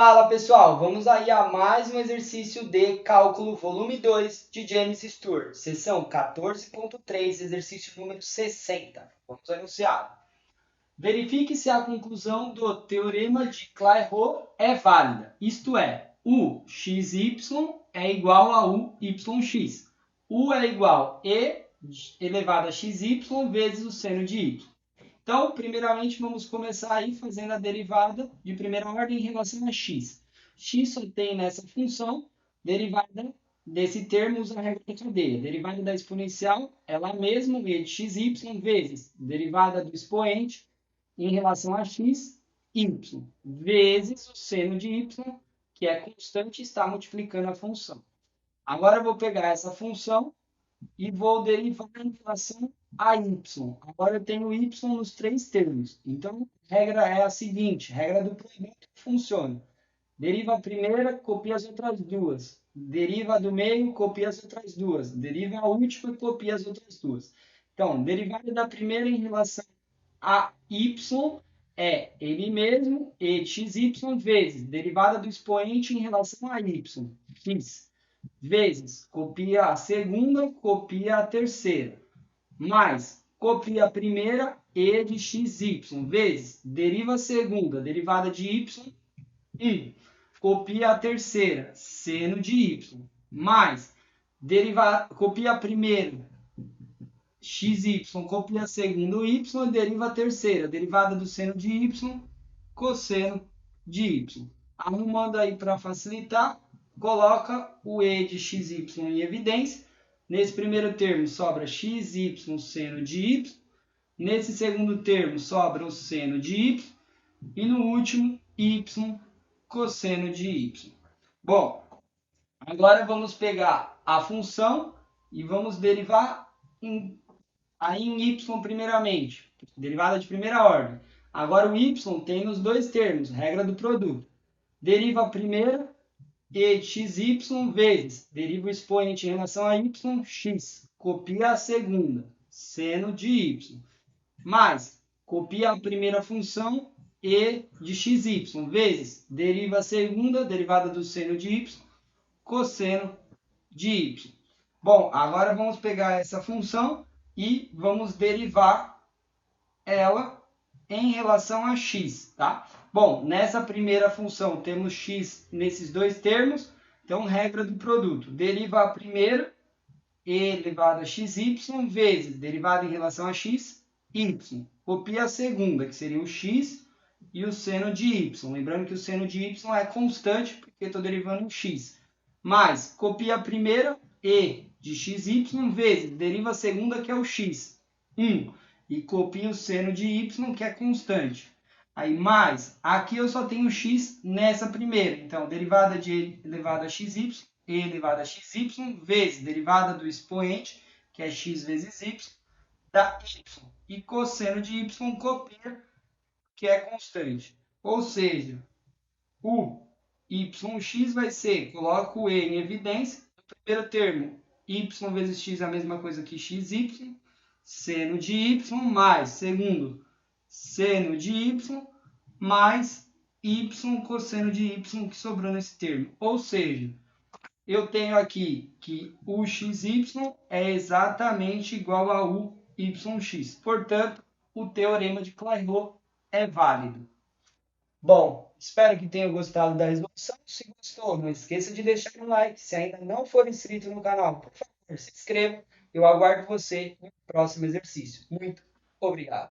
Fala pessoal, vamos aí a mais um exercício de cálculo volume 2 de James Stewart, seção 14.3, exercício número 60. Vamos anunciar. Verifique se a conclusão do teorema de Clairaut é válida, isto é, u xy é igual a u yx. U é igual a e elevado a xy vezes o seno de y. Então, primeiramente, vamos começar aí fazendo a derivada de primeira ordem em relação a x. X só tem nessa função derivada desse termo, usa a regra da cadeia. Derivada da exponencial é lá mesmo, e de xy vezes derivada do expoente em relação a x, y, vezes o seno de y, que é constante e está multiplicando a função. Agora eu vou pegar essa função e vou derivar em relação a y. Agora eu tenho y nos três termos. Então, a regra é a seguinte, regra do produto funciona. Deriva a primeira, copia as outras duas. Deriva a do meio, copia as outras duas. Deriva a última e copia as outras duas. Então, derivada da primeira em relação a y é ele mesmo, e xy vezes derivada do expoente em relação a y, x vezes copia a segunda, copia a terceira, mais copia a primeira e de xy, vezes deriva a segunda, derivada de y, e copia a terceira, seno de y, mais copia a primeira, xy, copia a segunda, y, e deriva a terceira, derivada do seno de y, cosseno de y. Arrumando aí para facilitar, coloca o e de xy em evidência. Nesse primeiro termo sobra xy seno de y. Nesse segundo termo sobra o seno de y. E no último, y cosseno de y. Bom, agora vamos pegar a função e vamos derivar aí em y primeiramente. Derivada de primeira ordem. Agora o y tem nos dois termos, regra do produto. Deriva a primeira e xy vezes, deriva o expoente em relação a y, x. Copia a segunda, seno de y. Mais, copia a primeira função e de xy vezes, deriva a segunda, derivada do seno de y, cosseno de y. Bom, agora vamos pegar essa função e vamos derivar ela em relação a x, tá? Bom, nessa primeira função temos x nesses dois termos, então regra do produto. Deriva a primeira, e elevado a xy, vezes derivada em relação a x, y. Copia a segunda, que seria o x e o seno de y. Lembrando que o seno de y é constante, porque estou derivando o x. Mais, copia a primeira, e de xy, vezes deriva a segunda, que é o x, 1. E copia o seno de y, que é constante. Aí, mais, aqui eu só tenho x nessa primeira. Então, derivada de e elevado a xy, e elevado a xy, vezes derivada do expoente, que é x vezes y, da y. E cosseno de y copia, que é constante. Ou seja, o yx vai ser, coloco o e em evidência, no primeiro termo, y vezes x é a mesma coisa que xy, seno de y, mais, segundo, seno de y, mais y cosseno de y, que sobrou nesse termo. Ou seja, eu tenho aqui que o xy é exatamente igual a u yx. Portanto, o teorema de Clairaut é válido. Bom, espero que tenham gostado da resolução. Se gostou, não esqueça de deixar um like. Se ainda não for inscrito no canal, por favor, se inscreva. Eu aguardo você no próximo exercício. Muito obrigado.